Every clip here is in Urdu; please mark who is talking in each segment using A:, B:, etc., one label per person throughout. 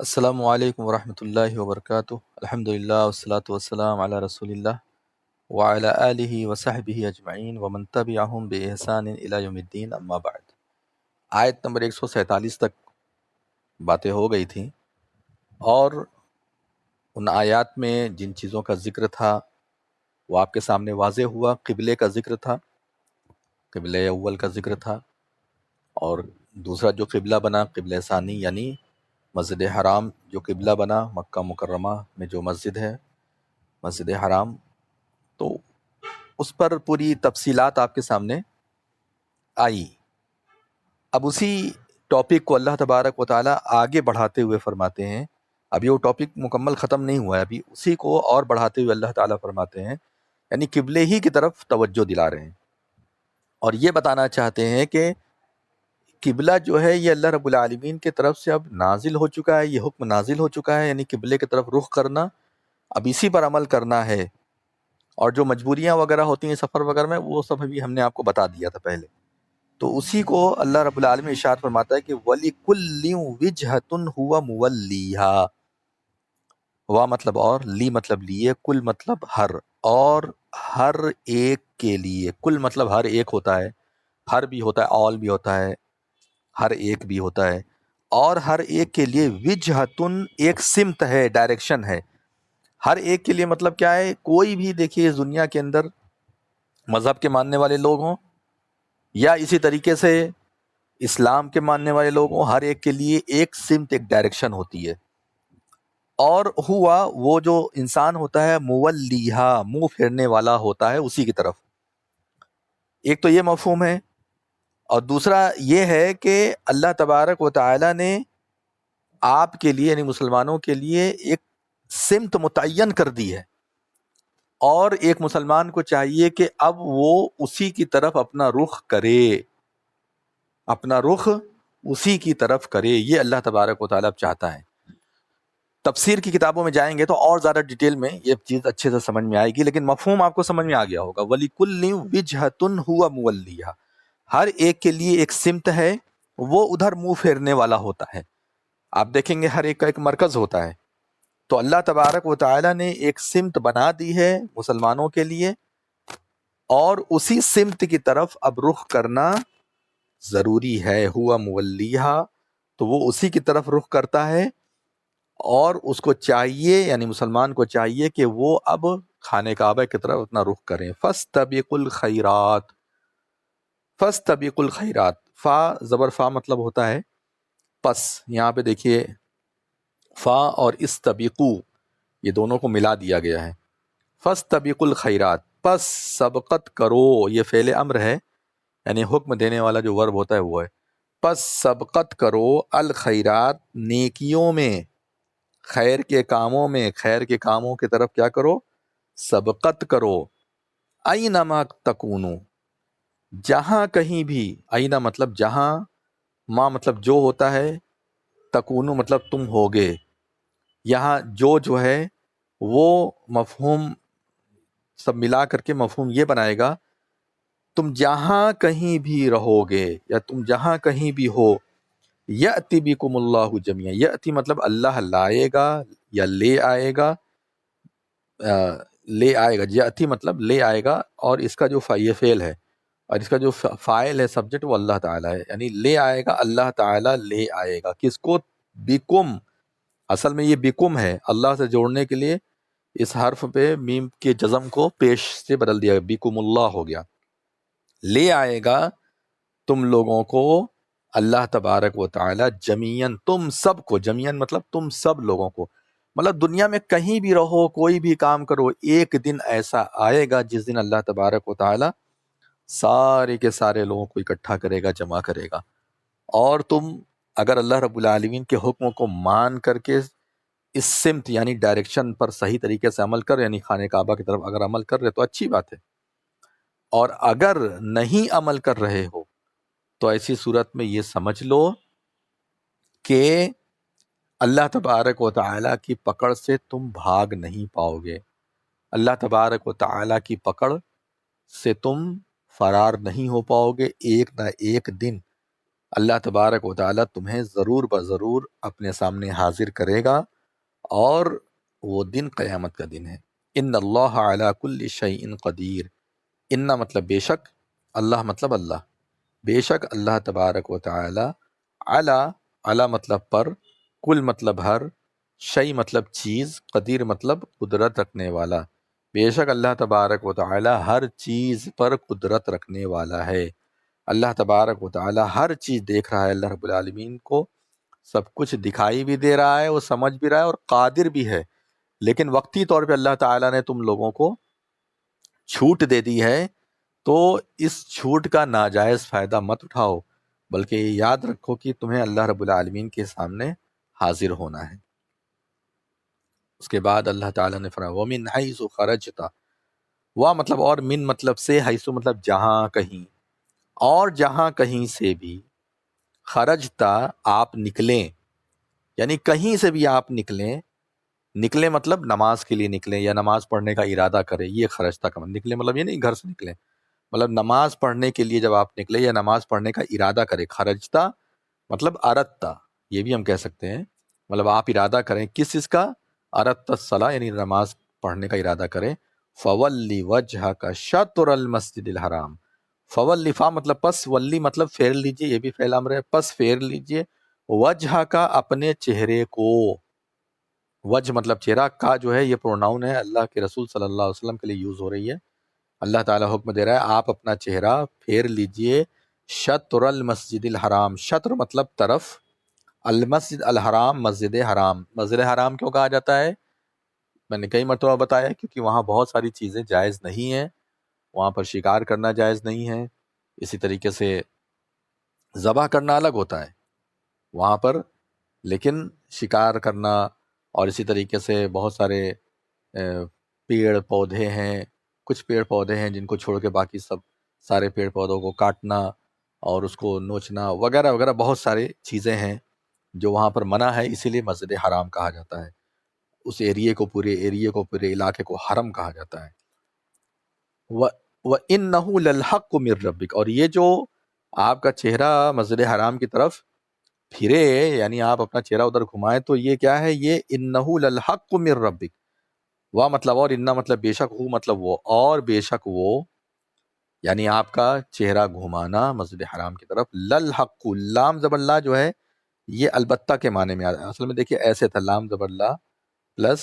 A: السلام علیکم ورحمۃ اللہ وبرکاتہ۔ الحمد للہ والصلاۃ والسلام علی رسول اللہ وعلی آلہ وصحبہ اجمعین ومن تبعہم بإحسان الی یوم الدین، اما بعد۔ آیت نمبر 147 تک باتیں ہو گئی تھیں، اور ان آیات میں جن چیزوں کا ذکر تھا وہ آپ کے سامنے واضح ہوا۔ قبلے کا ذکر تھا، قبلہ اول کا ذکر تھا، اور دوسرا جو قبلہ بنا قبلہ ثانی، یعنی مسجد حرام جو قبلہ بنا، مکہ مکرمہ میں جو مسجد ہے مسجد حرام، تو اس پر پوری تفصیلات آپ کے سامنے آئی۔ اب اسی ٹاپک کو اللہ تبارک و تعالیٰ آگے بڑھاتے ہوئے فرماتے ہیں، ابھی وہ ٹاپک مکمل ختم نہیں ہوا ہے، ابھی اسی کو اور بڑھاتے ہوئے اللہ تعالیٰ فرماتے ہیں، یعنی قبلے ہی کی طرف توجہ دلا رہے ہیں، اور یہ بتانا چاہتے ہیں کہ قبلہ جو ہے یہ اللہ رب العالمین کی طرف سے اب نازل ہو چکا ہے، یہ حکم نازل ہو چکا ہے، یعنی قبلے کی طرف رخ کرنا، اب اسی پر عمل کرنا ہے۔ اور جو مجبوریاں وغیرہ ہوتی ہیں سفر وغیرہ میں، وہ سب ابھی ہم نے آپ کو بتا دیا تھا پہلے، تو اسی کو اللہ رب العالمین ارشاد فرماتا ہے کہ وَلِكُلٍّ وِجْهَةٌ هُوَ مُوَلِّيهَا، وا مطلب اور، لی مطلب لیے، کل مطلب ہر، اور ہر ایک کے لیے، کل مطلب ہر ایک ہوتا ہے، ہر بھی ہوتا ہے، آل بھی ہوتا ہے، ہر ایک بھی ہوتا ہے، اور ہر ایک کے لیے وجہتن ایک سمت ہے، ڈائریکشن ہے۔ ہر ایک کے لیے مطلب کیا ہے؟ کوئی بھی دیکھیے اس دنیا کے اندر مذہب کے ماننے والے لوگ ہوں یا اسی طریقے سے اسلام کے ماننے والے لوگ ہوں، ہر ایک کے لیے ایک سمت، ایک ڈائریکشن ہوتی ہے۔ اور ہوا وہ جو انسان ہوتا ہے مولیہا، منہ پھیرنے والا ہوتا ہے اسی کی طرف۔ ایک تو یہ مفہوم ہے، اور دوسرا یہ ہے کہ اللہ تبارک و تعالی نے آپ کے لیے یعنی مسلمانوں کے لیے ایک سمت متعین کر دی ہے، اور ایک مسلمان کو چاہیے کہ اب وہ اسی کی طرف اپنا رخ کرے، اپنا رخ اسی کی طرف کرے، یہ اللہ تبارک و تعالیٰ چاہتا ہے۔ تفسیر کی کتابوں میں جائیں گے تو اور زیادہ ڈیٹیل میں یہ چیز اچھے سے سمجھ میں آئے گی، لیکن مفہوم آپ کو سمجھ میں آ گیا ہوگا۔ وَلِكُلٍّ وِجْهَةٌ هُوَ مُوَلِّيهَا، ہر ایک کے لیے ایک سمت ہے، وہ ادھر منہ پھیرنے والا ہوتا ہے۔ آپ دیکھیں گے ہر ایک کا ایک مرکز ہوتا ہے، تو اللہ تبارک و تعالیٰ نے ایک سمت بنا دی ہے مسلمانوں کے لیے، اور اسی سمت کی طرف اب رخ کرنا ضروری ہے۔ ہوا مولیہا، تو وہ اسی کی طرف رخ کرتا ہے، اور اس کو چاہیے یعنی مسلمان کو چاہیے کہ وہ اب خانہ کعبہ کی طرف اپنا رخ کریں۔ فاستبقوا الخیرات، فاستبقوا الخیرات، فا زبر فا مطلب ہوتا ہے پس، یہاں پہ دیکھیے فا اور استبقو یہ دونوں کو ملا دیا گیا ہے۔ فاستبقوا الخیرات، پس سبقت کرو، یہ فعل امر ہے، یعنی حکم دینے والا جو ورب ہوتا ہے وہ ہے۔ پس سبقت کرو الخیرات، نیکیوں میں، خیر کے کاموں میں، خیر کے کاموں کی طرف کیا کرو؟ سبقت کرو۔ اینما تکونو، جہاں کہیں بھی، اینا مطلب جہاں، ما مطلب جو ہوتا ہے، تکونو مطلب تم ہوگے، یہاں جو ہے وہ مفہوم سب ملا کر کے مفہوم یہ بنائے گا، تم جہاں کہیں بھی رہو گے یا تم جہاں کہیں بھی ہو، یأتی بکم اللہ جمیعا، یأتی مطلب اللہ لائے گا یا لے آئے گا، لے آئے گا، یأتی مطلب لے آئے گا، اور اس کا جو یہ فعل ہے اور اس کا جو فاعل ہے سبجیکٹ وہ اللہ تعالیٰ ہے، یعنی لے آئے گا، اللہ تعالیٰ لے آئے گا کس کو؟ بکم، اصل میں یہ بکم ہے، اللہ سے جوڑنے کے لیے اس حرف پہ میم کے جزم کو پیش سے بدل دیا، بکم اللہ ہو گیا۔ لے آئے گا تم لوگوں کو اللہ تبارک و تعالی جمیعاً، تم سب کو، جمیعاً مطلب تم سب لوگوں کو، مطلب دنیا میں کہیں بھی رہو، کوئی بھی کام کرو، ایک دن ایسا آئے گا جس دن اللہ تبارک و تعالی سارے کے سارے لوگوں کو اکٹھا کرے گا، جمع کرے گا، اور تم اگر اللہ رب العالمین کے حکموں کو مان کر کے اس سمت یعنی ڈائریکشن پر صحیح طریقے سے عمل کر، یعنی خانہ کعبہ کی طرف اگر عمل کر رہے تو اچھی بات ہے، اور اگر نہیں عمل کر رہے ہو تو ایسی صورت میں یہ سمجھ لو کہ اللہ تبارک و تعالیٰ کی پکڑ سے تم بھاگ نہیں پاؤ گے، اللہ تبارک و تعالیٰ کی پکڑ سے تم فرار نہیں ہو پاؤ گے، ایک نہ ایک دن اللہ تبارک و تعالیٰ تمہیں ضرور بضرور اپنے سامنے حاضر کرے گا، اور وہ دن قیامت کا دن ہے۔ ان اللہ علی کل شیء قدیر، ان مطلب بے شک، اللہ مطلب اللہ، بے شک اللہ تبارک و تعالی، علی، علی مطلب پر، کل مطلب ہر، شیء مطلب چیز، قدیر مطلب قدرت رکھنے والا، بے شک اللہ تبارک و تعالی ہر چیز پر قدرت رکھنے والا ہے۔ اللہ تبارک و تعالی ہر چیز دیکھ رہا ہے، اللہ رب العالمین کو سب کچھ دکھائی بھی دے رہا ہے، وہ سمجھ بھی رہا ہے اور قادر بھی ہے، لیکن وقتی طور پہ اللہ تعالیٰ نے تم لوگوں کو چھوٹ دے دی ہے، تو اس چھوٹ کا ناجائز فائدہ مت اٹھاؤ، بلکہ یہ یاد رکھو کہ تمہیں اللہ رب العالمین کے سامنے حاضر ہونا ہے۔ اس کے بعد اللہ تعالیٰ نے فرمایا وَمِنْ حَيْثُ خَرَجْتَ، وہ مطلب اور، من مطلب سے، حیث مطلب جہاں کہیں، اور جہاں کہیں سے بھی، خرجتا آپ نکلیں، یعنی کہیں سے بھی آپ نکلیں، نکلیں مطلب نماز کے لیے نکلیں یا نماز پڑھنے کا ارادہ کریں، یہ خرجتا کا مطلب، نکلیں مطلب یہ نہیں گھر سے نکلیں، مطلب نماز پڑھنے کے لیے جب آپ نکلے یا نماز پڑھنے کا ارادہ کریں، خرجتا مطلب اردتا، یہ بھی ہم کہہ سکتے ہیں، مطلب آپ ارادہ کریں کس چیز کا، اردت الصلاۃ، یعنی نماز پڑھنے کا ارادہ کریں، فولی وجہک شطر المسجد الحرام، فولی فا مطلب پس، ولی مطلب پھیر لیجئے، یہ بھی فعل امر ہے، پس پھیر لیجئے، وجہ کا اپنے چہرے کو، وجہ مطلب چہرہ، کا جو ہے یہ پروناؤن ہے، اللہ کے رسول صلی اللہ علیہ وسلم کے لیے یوز ہو رہی ہے، اللہ تعالیٰ حکم دے رہا ہے آپ اپنا چہرہ پھیر لیجئے، شطر المسجد الحرام، شطر مطلب طرف، المسجد الحرام مسجد حرام، مسجد حرام کیوں کہا جاتا ہے، میں نے کئی مرتبہ بتایا کیونکہ وہاں بہت ساری چیزیں جائز نہیں ہیں، وہاں پر شکار کرنا جائز نہیں ہے، اسی طریقے سے ذبح کرنا الگ ہوتا ہے وہاں پر، لیکن شکار کرنا اور اسی طریقے سے بہت سارے پیڑ پودے ہیں، کچھ پیڑ پودے ہیں جن کو چھوڑ کے باقی سب سارے پیڑ پودوں کو کاٹنا اور اس کو نوچنا وغیرہ وغیرہ، بہت ساری چیزیں ہیں جو وہاں پر منع ہے، اسی لیے مسجد حرام کہا جاتا ہے، اس ایریے کو، پورے ایریے کو، پورے علاقے کو حرم کہا جاتا ہے۔ وَإِنَّهُ لَلْحَقُّ مِن رَبِّكَ، اور یہ جو آپ کا چہرہ مسجد حرام کی طرف پھرے، یعنی آپ اپنا چہرہ ادھر گھمائیں، تو یہ کیا ہے، یہ انہو للحق من ربک، وہ مطلب اور، انہ مطلب بے شک، ہو مطلب وہ، اور بے شک وہ، یعنی آپ کا چہرہ گھمانا مسجد حرام کی طرف، للحق، لام زبر لا جو ہے یہ البتہ کے معنی میں آتا ہے، اصل میں دیکھیے ایسے تھا، لام زبر لا پلس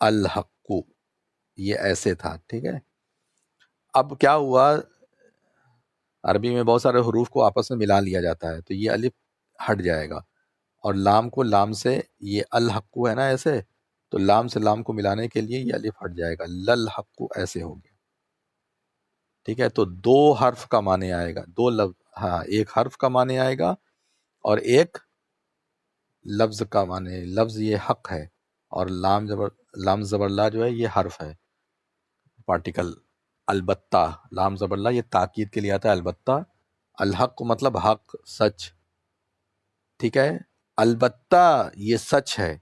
A: الحق، یہ ایسے تھا، ٹھیک ہے۔ اب کیا ہوا، عربی میں بہت سارے حروف کو آپس میں ملا لیا جاتا ہے، تو یہ الف ہٹ جائے گا، اور لام کو لام سے، یہ الحق ہے نا ایسے، تو لام سے لام کو ملانے کے لیے یہ الف ہٹ جائے گا، للحق ایسے ہو گیا، ٹھیک ہے۔ تو دو حرف کا معنی آئے گا، دو لفظ، ہاں ایک حرف کا معنی آئے گا اور ایک لفظ کا معنی، لفظ یہ حق ہے، اور لام زبر لا جو ہے یہ حرف ہے، پارٹیکل، البتہ، لام زبر لا یہ تاکید کے لیے آتا ہے، البتہ، الحق مطلب حق، سچ، ٹھیک ہے، البتہ یہ سچ ہے،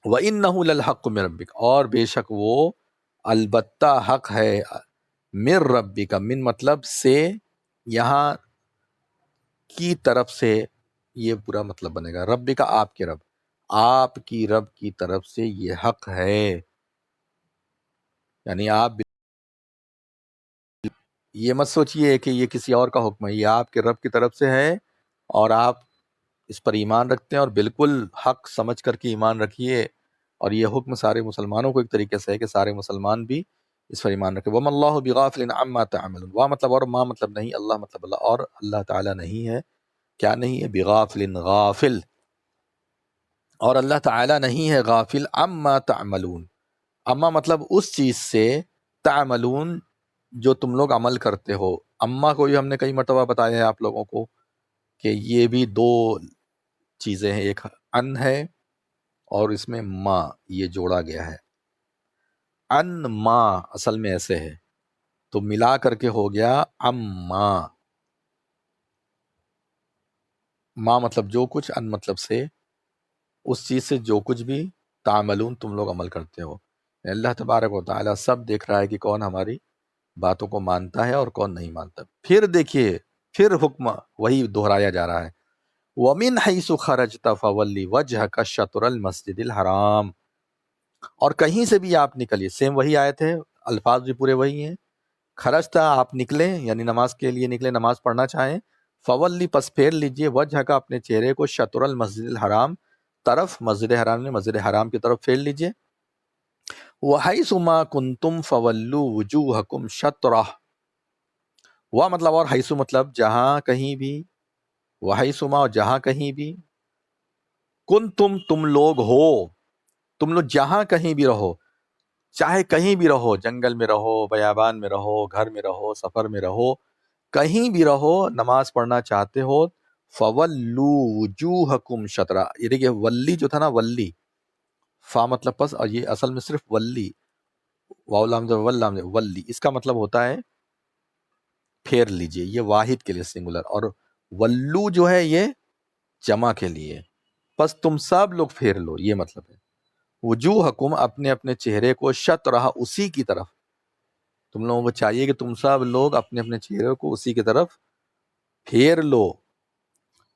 A: وَإِنَّهُ لَلْحَقُّ مِن رَبِّكَ، اور بے شک وہ البتہ حق ہے، من ربک، من مطلب سے، یہاں کی طرف سے، یہ پورا مطلب بنے گا، رب کا آپ کے رب، آپ کی رب کی طرف سے یہ حق ہے، یعنی آپ یہ مت سوچئے کہ یہ کسی اور کا حکم ہے، یہ آپ کے رب کی طرف سے ہے، اور آپ اس پر ایمان رکھتے ہیں، اور بالکل حق سمجھ کر کے ایمان رکھیے، اور یہ حکم سارے مسلمانوں کو ایک طریقے سے ہے کہ سارے مسلمان بھی اس پر ایمان رکھے۔ وَمَا اللَّهُ بِغَافِلٍ عَمَّا تَعْمَلُونَ، وا مطلب اور، ما مطلب نہیں، اللہ مطلب اللہ، اور اللہ تعالیٰ نہیں ہے، کیا نہیں ہے، بغافل، غافل، اور اللہ تعالیٰ نہیں ہے غافل، عما تعملون، اما مطلب اس چیز سے، تعملون جو تم لوگ عمل کرتے ہو، اما کو بھی ہم نے کئی مرتبہ بتایا ہے آپ لوگوں کو کہ یہ بھی دو چیزیں ہیں، ایک ان ہے اور اس میں ما یہ جوڑا گیا ہے، ان ما اصل میں ایسے ہے، تو ملا کر کے ہو گیا اما، ما مطلب جو کچھ، ان مطلب سے، اس چیز سے جو کچھ بھی، تعملون تم لوگ عمل کرتے ہو، اللہ تبارک و تعالیٰ سب دیکھ رہا ہے کہ کون ہماری باتوں کو مانتا ہے اور کون نہیں مانتا۔ پھر دیکھیے پھر حکم وہی دہرایا جا رہا ہے، وَمِنْ حَيْثُ خَرَجْتَ فَوَلِّ وَجْهَكَ شَطْرَ الْمَسْجِدِ الْحَرَامِ، اور کہیں سے بھی آپ نکلیے، سیم وہی آیت ہے، الفاظ بھی پورے وہی ہیں. خرجتا آپ نکلیں یعنی نماز کے لیے نکلے، نماز پڑھنا چاہیں، فولی پس پھیر لیجئے وجہ کا اپنے چہرے کو شطر المسجد الحرام، طرف مسجد حرام میں، مسجد حرام کی طرف پھیر لیجئے. وحیث ما کنتم فولوا وجوہکم شطرہ، وہ مطلب اور حیث مطلب جہاں کہیں بھی، وحیث ما اور جہاں کہیں بھی، کنتم تم لوگ ہو، تم لوگ جہاں کہیں بھی رہو، چاہے کہیں بھی رہو، جنگل میں رہو، بیابان میں رہو، گھر میں رہو، سفر میں رہو، کہیں بھی رہو، نماز پڑھنا چاہتے ہو، فولو وجوہکم شطرہ. یہ دیکھیے ولی جو تھا نا، ولی فا مطلب پس، اور یہ اصل میں صرف ولی، واو لام زبر ول لام زبر، ولی اس کا مطلب ہوتا ہے پھیر لیجئے، یہ واحد کے لیے سنگولر، اور ولو جو ہے یہ جمع کے لیے، پس تم سب لوگ پھیر لو، یہ مطلب ہے. وجوہکم اپنے اپنے چہرے کو، شطرہ اسی کی طرف، تم لوگوں کو چاہیے کہ تم سب لوگ اپنے اپنے چہرے کو اسی کی طرف پھیر لو.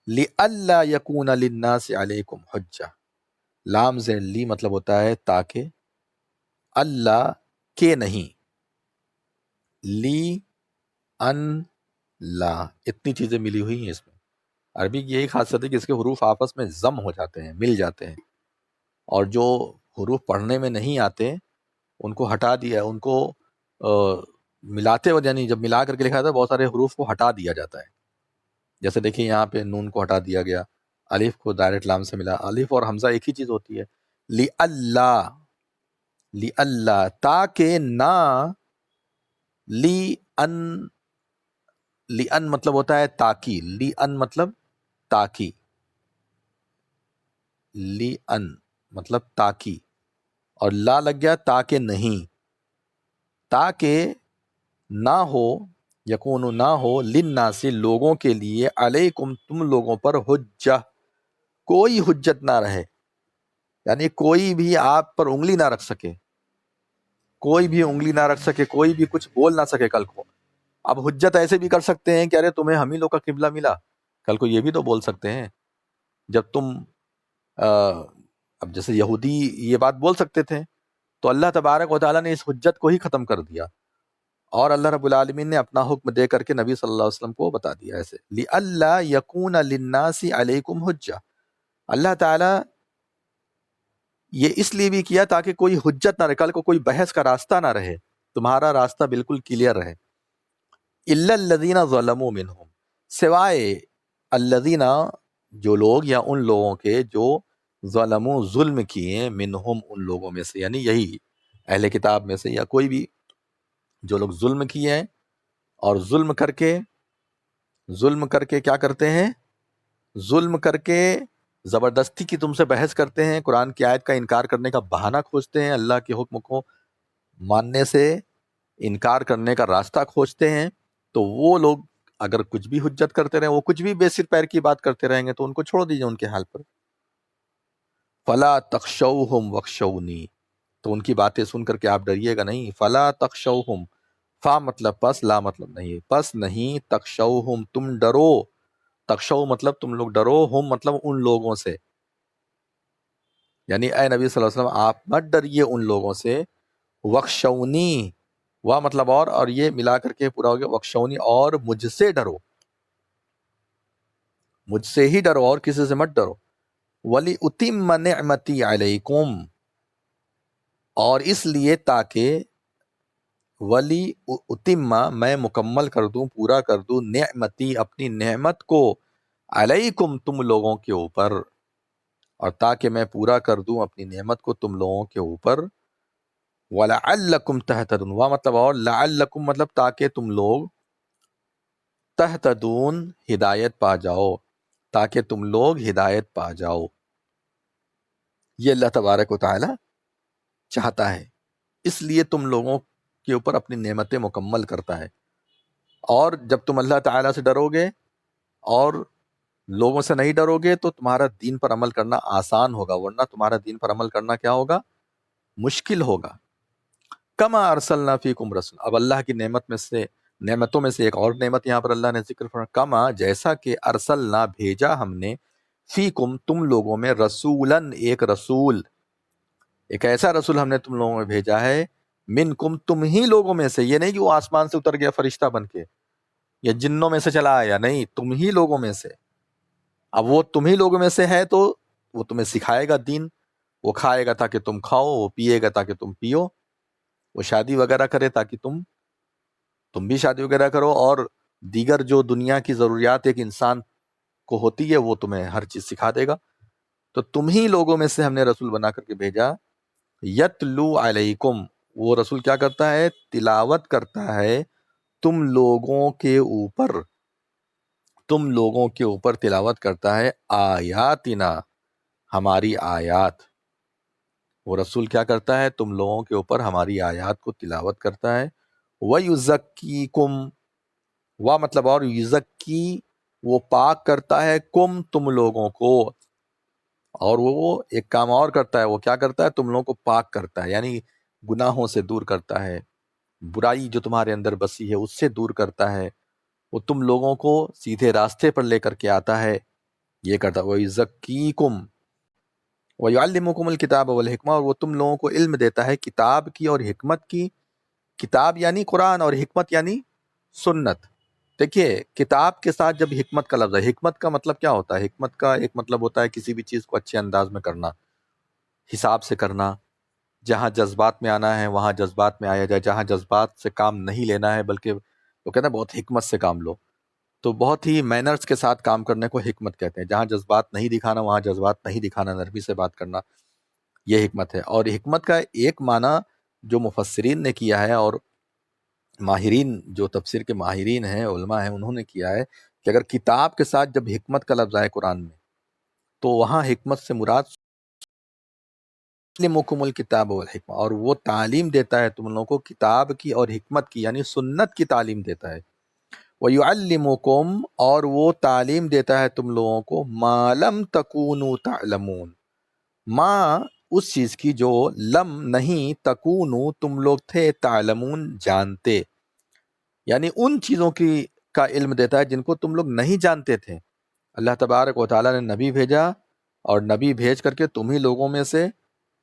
A: لِأَلَّا يَكُونَ لِلنَّاسِ عَلَيْكُمْ حُجَّةٌ، لام زیر لی مطلب ہوتا ہے تاکہ، اللہ کے نہیں، لی ان لا، اتنی چیزیں ملی ہوئی ہیں اس میں. عربی کی یہی خاصیت ہے کہ اس کے حروف آپس میں ضم ہو جاتے ہیں، مل جاتے ہیں، اور جو حروف پڑھنے میں نہیں آتے ان کو ہٹا دیا، ان کو ملاتے ہو، یعنی جب ملا کر کے لکھا جاتا ہے بہت سارے حروف کو ہٹا دیا جاتا ہے. جیسے دیکھیں یہاں پہ نون کو ہٹا دیا گیا، الف کو ڈائریکٹ لام سے ملا، الف اور حمزہ ایک ہی چیز ہوتی ہے. لِأَلَّا، لِأَلَّا تاکہ نہ، لی ان، لی ان مطلب ہوتا ہے تاکہ، لی ان مطلب تاکہ، لی ان مطلب تاکہ، اور لا لگ گیا تاکہ نہیں، تاکہ نہ ہو، یکون نہ ہو، للناس لوگوں کے لیے، علیکم تم لوگوں پر، حجہ کوئی حجت نہ رہے، یعنی کوئی بھی آپ پر انگلی نہ رکھ سکے، کوئی بھی انگلی نہ رکھ سکے، کوئی بھی کچھ بول نہ سکے کل کو. اب حجت ایسے بھی کر سکتے ہیں کہ ارے تمہیں ہم ہی لوگ کا قبلہ ملا، کل کو یہ بھی تو بول سکتے ہیں. جب تم اب جیسے یہودی یہ بات بول سکتے تھے، تو اللہ تبارک و تعالیٰ نے اس حجت کو ہی ختم کر دیا، اور اللہ رب العالمین نے اپنا حکم دے کر کے نبی صلی اللہ علیہ وسلم کو بتا دیا ایسے. لِأَلَّا يَكُونَ لِلنَّاسِ عَلَيْكُمْ حُجَّةٌ، اللہ تعالیٰ یہ اس لیے بھی کیا تاکہ کوئی حجت نہ رہے، کل کو کوئی بحث کا راستہ نہ رہے، تمہارا راستہ بالکل کلیئر رہے. إِلَّا الَّذِينَ ظَلَمُوا مِنْهُمْ، سوائے الذین، جو لوگ یا ان لوگوں کے جو ظلموا ظلم کیے، منہم ان لوگوں میں سے، یعنی یہی اہل کتاب میں سے، یا کوئی بھی جو لوگ ظلم کیے ہیں، اور ظلم کر کے کیا کرتے ہیں، ظلم کر کے زبردستی کی تم سے بحث کرتے ہیں، قرآن کی آیت کا انکار کرنے کا بہانہ کھوجتے ہیں، اللہ کے حکم کو ماننے سے انکار کرنے کا راستہ کھوجتے ہیں، تو وہ لوگ اگر کچھ بھی حجت کرتے رہیں، وہ کچھ بھی بے سر پیر کی بات کرتے رہیں گے، تو ان کو چھوڑ دیجیے ان کے حال پر. فلا تخشوہم وخشونی، تو ان کی باتیں سن کر کے آپ ڈریے گا نہیں. فلا تخشوہم، فا مطلب پس، لا مطلب نہیں، پس نہیں، تخشوہم تم ڈرو، تخشو مطلب تم لوگ ڈرو، ہم مطلب ان لوگوں سے، یعنی اے نبی صلی اللہ علیہ وسلم آپ مت ڈریے ان لوگوں سے. وخشونی، وا مطلب اور یہ ملا کر کے پورا ہو گیا، وخشونی اور مجھ سے ڈرو، مجھ سے ہی ڈرو اور کسی سے مت ڈرو. ولی اتم نعمتی علیکم، اور اس لیے تاکہ، ولی اتم میں مکمل کر دوں، پورا کر دوں، نعمتی اپنی نعمت کو، علیکم تم لوگوں کے اوپر، اور تاکہ میں پورا کر دوں اپنی نعمت کو تم لوگوں کے اوپر. وَلَعَلَّكُمْ تَهْتَدُونَ، وہ مطلب اور لعلکم مطلب تاکہ تم لوگ، تہتدون ہدایت پا جاؤ، تاکہ تم لوگ ہدایت پا جاؤ. یہ اللہ تبارک و تعالی چاہتا ہے، اس لیے تم لوگوں کے اوپر اپنی نعمتیں مکمل کرتا ہے. اور جب تم اللہ تعالیٰ سے ڈرو گے اور لوگوں سے نہیں ڈرو گے تو تمہارا دین پر عمل کرنا آسان ہوگا، ورنہ تمہارا دین پر عمل کرنا کیا ہوگا، مشکل ہوگا. کما ارسلنا فیکم رسول، اب اللہ کی نعمت میں سے نعمتوں میں سے ایک اور نعمت یہاں پر اللہ نے ذکر فرمایا، کما جیسا کہ ارسلنا بھیجا ہم نے، فیکم تم لوگوں میں، رسولن ایک رسول، ایک ایسا رسول ہم نے تم لوگوں میں بھیجا ہے، منکم تم ہی لوگوں میں سے، یہ نہیں کہ وہ آسمان سے اتر گیا فرشتہ بن کے یا جنوں میں سے چلا آیا، نہیں، تم ہی لوگوں میں سے۔ اب وہ تم ہی لوگوں میں سے ہے تو وہ تمہیں سکھائے گا دین، وہ کھائے گا تاکہ تم کھاؤ، وہ پیے گا تاکہ تم پیو، وہ شادی وغیرہ کرے تاکہ تم بھی شادی وغیرہ کرو، اور دیگر جو دنیا کی ضروریات ایک انسان کو ہوتی ہے وہ تمہیں ہر چیز سکھا دے گا۔ تو تم ہی لوگوں میں سے ہم نے رسول بنا کر کے بھیجا، یتلو علیکم، وہ رسول کیا کرتا ہے؟ تلاوت کرتا ہے تم لوگوں کے اوپر، تم لوگوں کے اوپر تلاوت کرتا ہے آیاتنا، ہماری آیات۔ وہ رسول کیا کرتا ہے؟ تم لوگوں کے اوپر ہماری آیات کو تلاوت کرتا ہے۔ وَيُزَكِّيكُمْ، وا مطلب اور، یزکی وہ پاک کرتا ہے، کم تم لوگوں کو، اور وہ ایک کام اور کرتا ہے، وہ کیا کرتا ہے؟ تم لوگوں کو پاک کرتا ہے، یعنی گناہوں سے دور کرتا ہے، برائی جو تمہارے اندر بسی ہے اس سے دور کرتا ہے، وہ تم لوگوں کو سیدھے راستے پر لے کر کے آتا ہے، یہ کرتا ہے۔ وَيُزَكِّيكُمْ وَيُعَلِّمُكُمُ الْكِتَابَ وَالْحِكْمَةَ، اور وہ تم لوگوں کو علم دیتا ہے کتاب کی اور حکمت کی، کتاب یعنی قرآن، اور حکمت یعنی سنت۔ دیکھیے، کتاب کے ساتھ جب حکمت کا لفظ ہے، حکمت کا مطلب کیا ہوتا ہے؟ حکمت کا ایک مطلب ہوتا ہے کسی بھی چیز کو اچھے انداز میں کرنا، حساب سے کرنا، جہاں جذبات میں آنا ہے وہاں جذبات میں آیا جائے، جہاں جذبات سے کام نہیں لینا ہے بلکہ وہ کہتے ہیں بہت حکمت سے کام لو، تو بہت ہی مینرز کے ساتھ کام کرنے کو حکمت کہتے ہیں، جہاں جذبات نہیں دکھانا وہاں جذبات نہیں دکھانا، نرمی سے بات کرنا، یہ حکمت ہے۔ اور حکمت کا ایک معنی جو مفسرین نے کیا ہے، اور ماہرین جو تفسیر کے ماہرین ہیں، علماء ہیں، انہوں نے کیا ہے کہ اگر کتاب کے ساتھ جب حکمت کا لفظ آئے قرآن میں تو وہاں حکمت سے مراد علمکم الکتاب والحکمہ، اور وہ تعلیم دیتا ہے تم لوگوں کو کتاب کی اور حکمت کی، یعنی سنت کی تعلیم دیتا ہے۔ وَيُعَلِّمُكُمْ، اور وہ تعلیم دیتا ہے تم لوگوں کو، مَا لَمْ تَكُونُوا تَعْلَمُونَ، ماں اس چیز کی جو لم نہیں، تکونو تم لوگ تھے، تعلمون جانتے، یعنی ان چیزوں کی کا علم دیتا ہے جن کو تم لوگ نہیں جانتے تھے۔ اللہ تبارک و تعالیٰ نے نبی بھیجا، اور نبی بھیج کر کے تم ہی لوگوں میں سے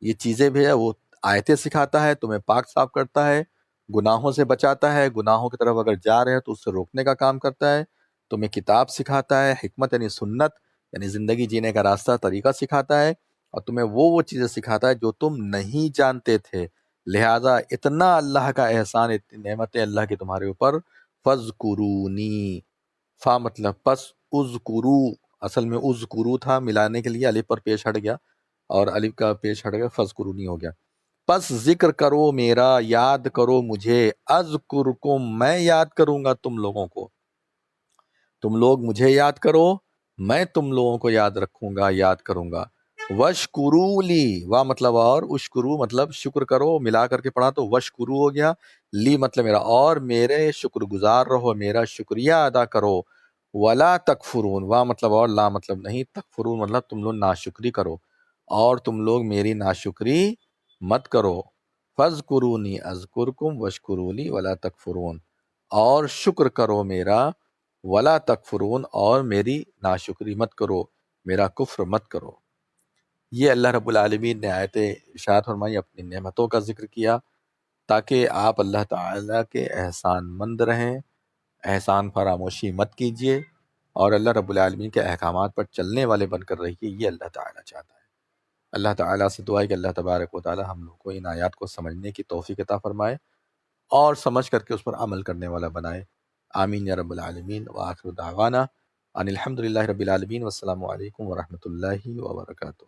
A: یہ چیزیں بھیجا، وہ آیتیں سکھاتا ہے، تمہیں پاک صاف کرتا ہے، گناہوں سے بچاتا ہے، گناہوں کی طرف اگر جا رہے ہو تو اس سے روکنے کا کام کرتا ہے، تمہیں کتاب سکھاتا ہے، حکمت یعنی سنت یعنی زندگی جینے کا راستہ طریقہ سکھاتا ہے، اور تمہیں وہ چیزیں سکھاتا ہے جو تم نہیں جانتے تھے۔ لہٰذا اتنا اللہ کا احسان، اتنی نعمتیں اللہ کی تمہارے اوپر، فَاذْكُرُونِی، فا مطلب پس، اذکرو اصل میں اذکرو تھا، ملانے کے لیے الف پر پیش ہٹ گیا، اور الف کا پیش ہٹ گیا، فَاذْكُرُونِی ہو گیا۔ پس ذکر کرو میرا، یاد کرو مجھے، اذکرکم میں یاد کروں گا تم لوگوں کو، تم لوگ مجھے یاد کرو، میں تم لوگوں کو یاد رکھوں گا، یاد کروں گا۔ وشکرو لی، وا مطلب اور، اشکرو مطلب شکر کرو، ملا کر کے پڑھا تو وشکرو ہو گیا، لی مطلب میرا، اور میرے شکر گزار رہو، میرا شکریہ ادا کرو۔ ولا تکفرون، وا مطلب اور، لا مطلب نہیں، تکفرون مطلب تم لوگ ناشکری کرو، اور تم لوگ میری ناشکری مت کرو۔ فاذکرونی اذکرکم واشکروا لی ولا تکفرون، اور شکر کرو میرا، ولا تکفرون، اور میری ناشکری مت کرو، میرا کفر مت کرو۔ یہ اللہ رب العالمین نے آیت ارشاد فرمائی، اپنی نعمتوں کا ذکر کیا تاکہ آپ اللہ تعالیٰ کے احسان مند رہیں، احسان فراموشی مت کیجیے، اور اللہ رب العالمین کے احکامات پر چلنے والے بن کر رہیے، یہ اللہ تعالیٰ چاہتا ہے۔ اللہ تعالیٰ سے دعا ہے کہ اللہ تبارک و تعالیٰ ہم لوگ کو ان آیات کو سمجھنے کی توفیق عطا فرمائے، اور سمجھ کر کے اس پر عمل کرنے والا بنائے۔ آمین یا رب العالمین۔ وآخر دعوانا ان الحمد للہ رب العالمین، والسلام علیکم ورحمۃ اللہ وبرکاتہ۔